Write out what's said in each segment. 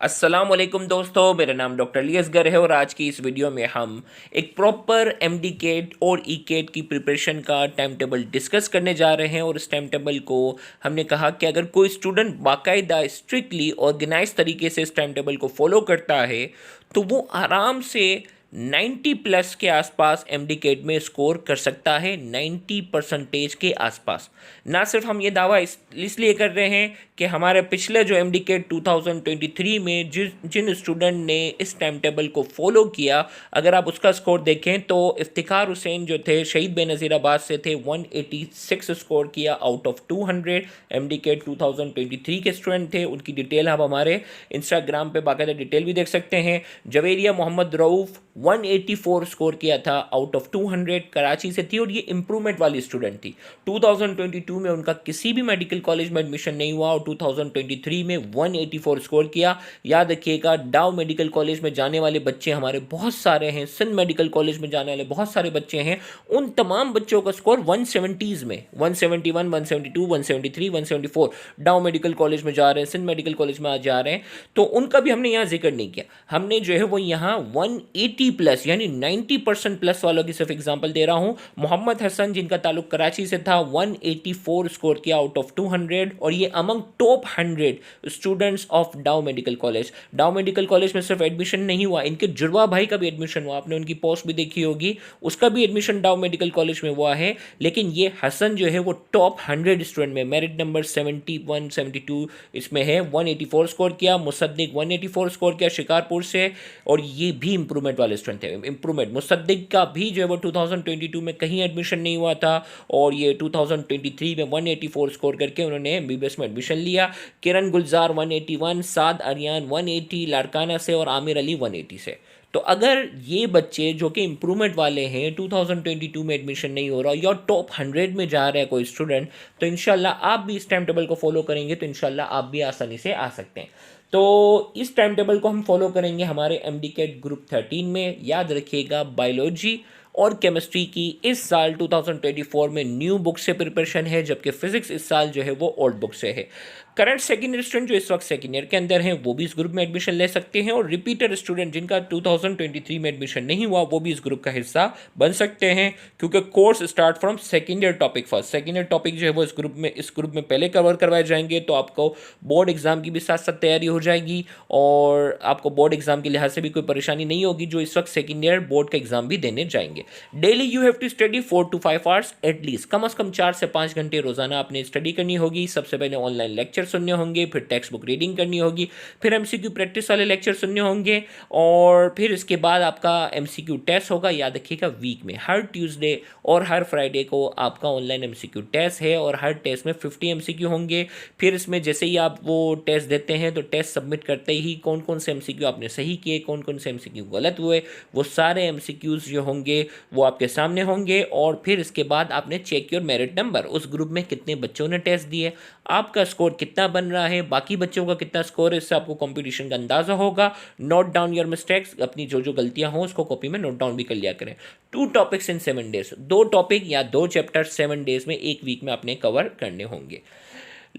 अस्सलाम वालेकुम दोस्तों, मेरा नाम डॉक्टर अली असगर है और आज की इस वीडियो में हम एक प्रॉपर एमडी केट और ई केट की प्रिपरेशन का टाइम टेबल डिस्कस करने जा रहे हैं। और इस टाइम टेबल को हमने कहा कि अगर कोई स्टूडेंट बाकायदा स्ट्रिक्टली ऑर्गेनाइज तरीके से इस टाइम टेबल को फॉलो करता है तो वो आराम से 90 प्लस के आसपास एमडी केट में स्कोर कर सकता है, 90% के आसपास। ना सिर्फ हम ये दावा इसलिए कर रहे हैं कि हमारे पिछले जो एमडी केट 2023 में जिन स्टूडेंट ने इस टाइम टेबल को फॉलो किया, अगर आप उसका स्कोर देखें तो इफ्तिखार हुसैन जो थे शहीद बेनज़ीराबाद से थे, 186 स्कोर किया आउट ऑफ 200। एमडी केट 2023 के स्टूडेंट थे, उनकी डिटेल आप हमारे इंस्टाग्राम पे बाकायदा डिटेल भी देख सकते हैं। जवेरिया मोहम्मद रऊफ़ 184 स्कोर किया था आउट ऑफ 200, कराची से थी और ये इंप्रूवमेंट वाली स्टूडेंट थी। 2022 में उनका किसी भी मेडिकल कॉलेज में एडमिशन नहीं हुआ और 2023 में 184 स्कोर किया। याद रखिएगा, डाउ मेडिकल कॉलेज में जाने वाले बच्चे हमारे बहुत सारे हैं, सिंध मेडिकल कॉलेज में जाने वाले बहुत सारे बच्चे हैं। उन तमाम बच्चों का स्कोर 170s में, 171, 172, 173, 174 डाउ मेडिकल कॉलेज में जा रहे हैं, सिंध मेडिकल कॉलेज में आज जा रहे हैं, तो उनका भी हमने यहाँ जिक्र नहीं किया। हमने जो है वो यहाँ 180 प्लस यानी 90% प्लस वालों की सिर्फ एग्जांपल दे रहा हूं। मोहम्मद हसन जिनका ताल्लुक कराची से था, 184 स्कोर किया आउट ऑफ 200 और ये अमंग टॉप 100 स्टूडेंट्स ऑफ डाउ मेडिकल कॉलेज। डाउ मेडिकल कॉलेज में सिर्फ एडमिशन नहीं हुआ, इनके जुड़वा भाई का भी एडमिशन हुआ, आपने उनकी पोस्ट भी देखी होगी, उसका भी एडमिशन डाउ मेडिकल कॉलेज में हुआ है। लेकिन ये हसन जो है वो टॉप 100 स्टूडेंट में, मेरिट नंबर 71 72 इसमें है, 184 स्कोर किया। मुसद्दिक 184 स्कोर किया शिकारपुर से और ये भी इंप्रूवमेंट वाले स्टूडेंट थे। इंप्रूवमेंट मुसद्दिक का भी जो है वो 2022 में कहीं एडमिशन नहीं हुआ था और ये 2023 में 184 स्कोर करके उन्होंने एमबीबीएस में एडमिशन लिया। किरण गुलजार 181, साद अरियान 180 लाड़काना से और आमिर अली 180 से। तो अगर ये बच्चे जो कि इंप्रूवमेंट वाले हैं, 2022 में एडमिशन नहीं हो रहा या टॉप 100 में जा रहा है कोई स्टूडेंट, तो इंशाल्लाह आप भी इस टाइम टेबल को फॉलो करेंगे तो इंशाल्लाह आप भी आसानी से आ सकते हैं। तो इस टाइम टेबल को हम फॉलो करेंगे हमारे एमडी केट ग्रुप 13 में। याद रखिएगा, बायोलॉजी और केमिस्ट्री की इस साल 2024 में न्यू बुक से प्रिपरेशन है, जबकि फिजिक्स इस साल जो है वो ओल्ड बुक से है। करंट सेकेंड ईयर स्टूडेंट जो इस वक्त सेकेंड ईयर के अंदर हैं वो भी इस ग्रुप में एडमिशन ले सकते हैं और रिपीटर स्टूडेंट जिनका 2023 में एडमिशन नहीं हुआ वो भी इस ग्रुप का हिस्सा बन सकते हैं, क्योंकि course start from second year topic first. Second year topic जो है वो इस ग्रुप में पहले कवर करवाए जाएंगे, तो आपको बोर्ड एग्जाम की भी साथ साथ तैयारी हो जाएगी और आपको बोर्ड एग्जाम के लिहाज से भी कोई परेशानी नहीं होगी जो इस वक्त सेकेंड ईयर बोर्ड का एग्जाम भी देने जाएंगे। Daily you have to study 4 to 5 hours at least, कम से कम 4 से 5 घंटे रोजाना आपने स्टडी करनी होगी। सबसे पहले ऑनलाइन लेक्चर सुनने होंगे, फिर टेक्स्ट बुक रीडिंग करनी होगी, फिर एमसीक्यू प्रैक्टिस वाले लेक्चर सुनने होंगे और फिर इसके बाद आपका एमसीक्यू टेस्ट होगा। याद रखिएगा, वीक में हर ट्यूसडे और हर फ्राइडे को आपका ऑनलाइन एमसीक्यू टेस्ट है और हर टेस्ट में 50 एमसीक्यू होंगे। फिर इसमें जैसे ही आप वो टेस्ट देते हैं तो टेस्ट सबमिट करते ही कौन कौन से एमसीक्यू आपने सही किए, कौन कौन से एमसीक्यू गलत हुए, वो सारे एमसीक्यूज जो होंगे वो आपके सामने होंगे। और फिर इसके बाद आपने चेक योर मेरिट नंबर, उस ग्रुप में कितने बच्चों ने टेस्ट दिए, आपका स्कोर कितना बन रहा है, बाकी बच्चों का कितना स्कोर है, इससे आपको कंपटीशन का अंदाजा होगा। नोट डाउन योर मिस्टेक्स, अपनी जो जो गलतियां हो उसको कॉपी में नोट डाउन भी कर लिया करें। 2 टॉपिक्स इन 7 डेज, 2 टॉपिक या 2 चैप्टर 7 डेज में, एक वीक में आपने कवर करने होंगे।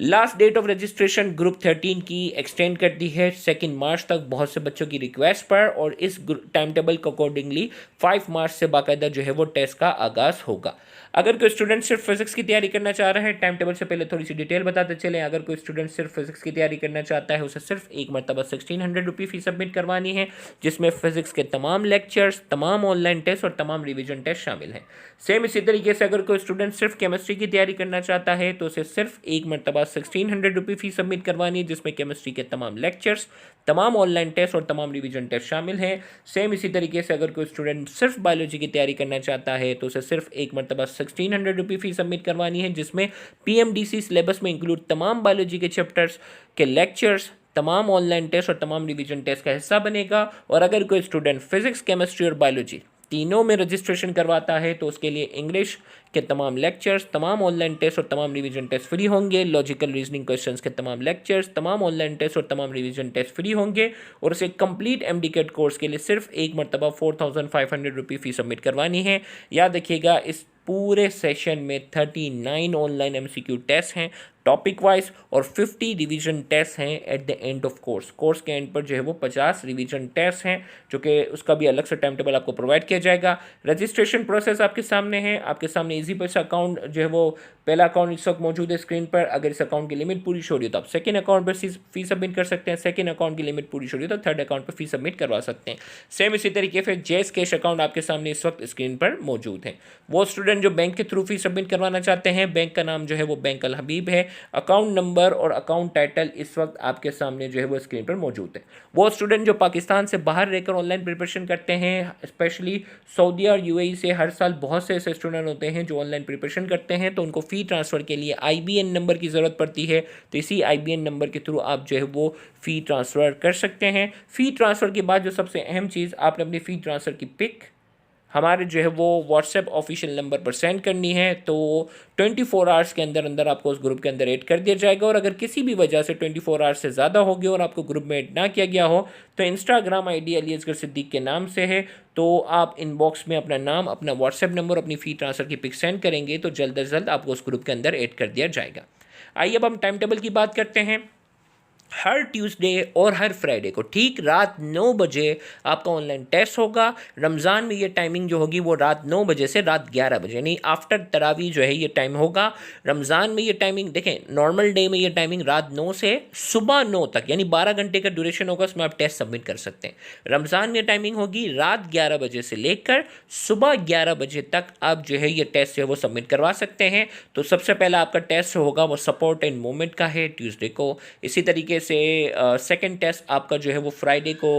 Last date of registration group 13 की एक्सटेंड कर दी है 2 मार्च तक बहुत से बच्चों की रिक्वेस्ट पर, और इस टाइम टेबल को अकॉर्डिंगली 5 मार्च से बाकायदा जो है वो टेस्ट का आगाज़ होगा। अगर कोई स्टूडेंट सिर्फ फिजिक्स की तैयारी करना चाह रहा है, टाइम टेबल से पहले थोड़ी सी डिटेल बताते चलें। अगर कोई स्टूडेंट सिर्फ फिजिक्स की तैयारी करना चाहता है, उसे सिर्फ एक मरतबा 1600 रुपये फीस सबमिट करवानी है, जिसमें फिजिक्स के तमाम लेक्चर्स, तमाम ऑनलाइन टेस्ट और तमाम रिविजन टेस्ट शामिल हैं। सेम इसी तरीके से अगर कोई स्टूडेंट सिर्फ केमिस्ट्री की तैयारी करना चाहता है तो उसे सिर्फ एक मरतबा 1600 रुपये फीस सबमिट करवानी है, जिसमें केमिस्ट्री के तमाम लेक्चर्स, तमाम ऑनलाइन टेस्ट और तमाम रिविजन टेस्ट शामिल हैं। सेम इसी तरीके से अगर कोई स्टूडेंट सिर्फ बायोलॉजी की तैयारी करना चाहता है तो उसे सिर्फ एक मरतबा 1600 रुपये फीस सबमिट करवानी है, जिसमें पीएमडीसी सिलेबस में इंक्लूड तमाम बायोलॉजी के चैप्टर्स के लेक्चर्स, तमाम ऑनलाइन टेस्ट और तमाम रिविजन टेस्ट का हिस्सा बनेगा। और अगर कोई स्टूडेंट फिजिक्स, केमिस्ट्री और बायोलॉजी तीनों में रजिस्ट्रेशन करवाता है तो उसके लिए इंग्लिश के तमाम लेक्चर्स, तमाम ऑनलाइन टेस्ट और तमाम रिवीजन टेस्ट फ्री होंगे। लॉजिकल रीजनिंग क्वेश्चंस के तमाम लेक्चर्स, तमाम ऑनलाइन टेस्ट और तमाम रिवीजन टेस्ट फ्री होंगे। और उसे कंप्लीट एमडीकेट कोर्स के लिए सिर्फ एक मरतबा 4500 रुपये फीस सबमिट करवानी है। याद रखिएगा, इस पूरे सेशन में 39 ऑनलाइन एमसीक्यू टेस्ट हैं, टॉपिक वाइज, और 50 रिवीजन टेस्ट हैं at the end of course. Course के एंड पर जो है वो 50 रिवीजन टेस्ट हैं, जो कि उसका भी अलग से टाइम टेबल आपको प्रोवाइड किया जाएगा। रजिस्ट्रेशन प्रोसेस आपके सामने है, आपके सामने इजी पैसा अकाउंट जो है वो पहला अकाउंट इस वक्त मौजूद है स्क्रीन पर। अगर इस अकाउंट की लिमिट पूरी हो रही है तो आप सेकंड अकाउंट पर फी सबमिट कर सकते हैं, सेकंड अकाउंट की लिमिट पूरी हो रही है तो थर्ड अकाउंट पर फी सबमिट करवा सकते हैं। सेम इसी तरीके से जैस कैश अकाउंट आपके सामने इस वक्त स्क्रीन पर मौजूद है। वो स्टूडेंट जो बैंक के थ्रू फी सबमिट करवाना चाहते हैं, बैंक का नाम जो है वो बैंक अल हबीब है, अकाउंट नंबर और अकाउंट टाइटल इस वक्त आपके सामने जो है वो स्क्रीन पर मौजूद है। वो स्टूडेंट जो पाकिस्तान से बाहर रहकर ऑनलाइन प्रिपरेशन करते हैं, स्पेशली सऊदी और यूएई से हर साल बहुत से ऐसे स्टूडेंट होते हैं जो ऑनलाइन प्रिपरेशन करते हैं, तो उनको फ़ी ट्रांसफ़र के लिए आईबीएन नंबर की ज़रूरत पड़ती है। तो इसी आईबीएन नंबर के थ्रू आप जो है वो फ़ी ट्रांसफ़र कर सकते हैं। फ़ी ट्रांसफ़र के बाद जो सबसे अहम चीज़, आपने अपनी फ़ी ट्रांसफ़र की पिक हमारे जो है वो व्हाट्सएप ऑफिशियल नंबर पर सेंड करनी है। तो 24 आवर्स के अंदर अंदर आपको उस ग्रुप के अंदर ऐड कर दिया जाएगा। और अगर किसी भी वजह से 24 आवर्स से ज़्यादा हो गया और आपको ग्रुप में ऐड ना किया गया हो, तो इंस्टाग्राम आईडी अली असगर सिद्दीक के नाम से है, तो आप इनबॉक्स में अपना नाम, अपना व्हाट्सएप नंबर, अपनी फ़ी ट्रांसफ़र की पिक सेंड करेंगे तो जल्द अज जल्द आपको उस ग्रुप के अंदर ऐड कर दिया जाएगा। आइए अब हम टाइम टेबल की बात करते हैं। हर ट्यूसडे और हर फ्राइडे को ठीक रात 9 बजे आपका ऑनलाइन टेस्ट होगा। रमज़ान में ये टाइमिंग जो होगी वो रात 9 बजे से रात 11 बजे, यानी आफ्टर तरावी जो है ये टाइम होगा। रमज़ान में ये टाइमिंग देखें, नॉर्मल डे में ये टाइमिंग रात 9 से सुबह 9 तक, यानी 12 घंटे का ड्यूरेशन होगा, उसमें आप टेस्ट सबमिट कर सकते हैं। रमज़ान में टाइमिंग होगी रात 11 बजे से लेकर सुबह 11 बजे तक आप जो है ये टेस्ट जो है वो सबमिट करवा सकते हैं। तो सबसे पहला आपका टेस्ट होगा वो सपोर्ट एंड मूवमेंट का है ट्यूसडे को। इसी तरीके से सेकंड टेस्ट आपका जो है वो फ्राइडे को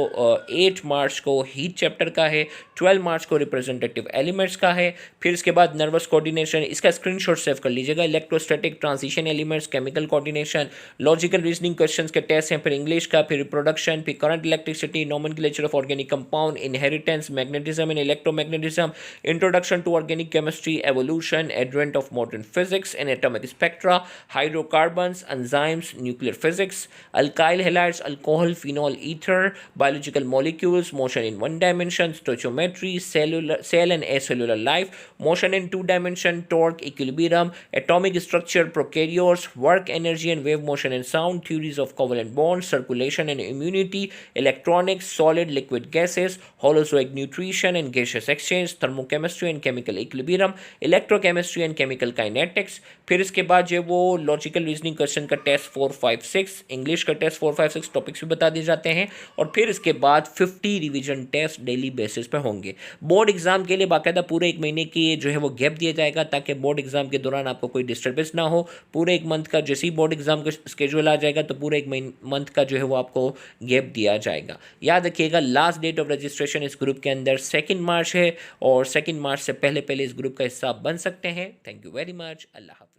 8 मार्च को हीट चैप्टर का है, 12 मार्च को रिप्रेजेंटेटिव एलिमेंट्स का है। फिर इसके बाद नर्वस कोऑर्डिनेशन, इसका स्क्रीनशॉट सेव कर लीजिएगा, electrostatic transition elements, chemical coordination, logical reasoning questions के टेस्ट हैं, फिर इंग्लिश का, फिर रिप्रोडक्शन, फिर current electricity, nomenclature of organic compound, inheritance, magnetism and electromagnetism, introduction to organic chemistry, evolution, advent of modern physics and atomic spectra, hydrocarbons, enzymes, nuclear physics, alkyl halides, alcohol, phenol, ether, biological molecules, motion in one dimension, stoichiometry, cell and acellular life, motion in two dimension, torque, equilibrium, atomic structure, prokaryotes, work, energy and wave motion and sound, theories of covalent bonds, circulation and immunity, electronics, solid, liquid gases, holozoic nutrition and gaseous exchange, thermochemistry and chemical equilibrium, electrochemistry and chemical kinetics। फिर इसके बाद जो वो logical reasoning question का test 4, 5, 6, English का test 4, 5, 6 topics भी बता दिए जाते हैं। और फिर इसके बाद 50 रिवीजन टेस्ट डेली बेसिस पे होंगे। बोर्ड एग्जाम के लिए बाकायदा पूरे 1 महीने की जो है वो गैप दिया जाएगा, ताकि बोर्ड एग्जाम के दौरान आपको कोई डिस्टर्बेंस ना हो। पूरे 1 मंथ का जैसे ही बोर्ड एग्जाम का स्केड्यूल आ जाएगा तो पूरे 1 मंथ का जो है वो आपको गैप दिया जाएगा। याद रखिएगा, लास्ट डेट ऑफ रजिस्ट्रेशन इस ग्रुप के अंदर 2 मार्च है, और 2 मार्च से पहले पहले इस ग्रुप का हिस्सा बन सकते हैं। Thank you very much. Allah हाफ़िज़।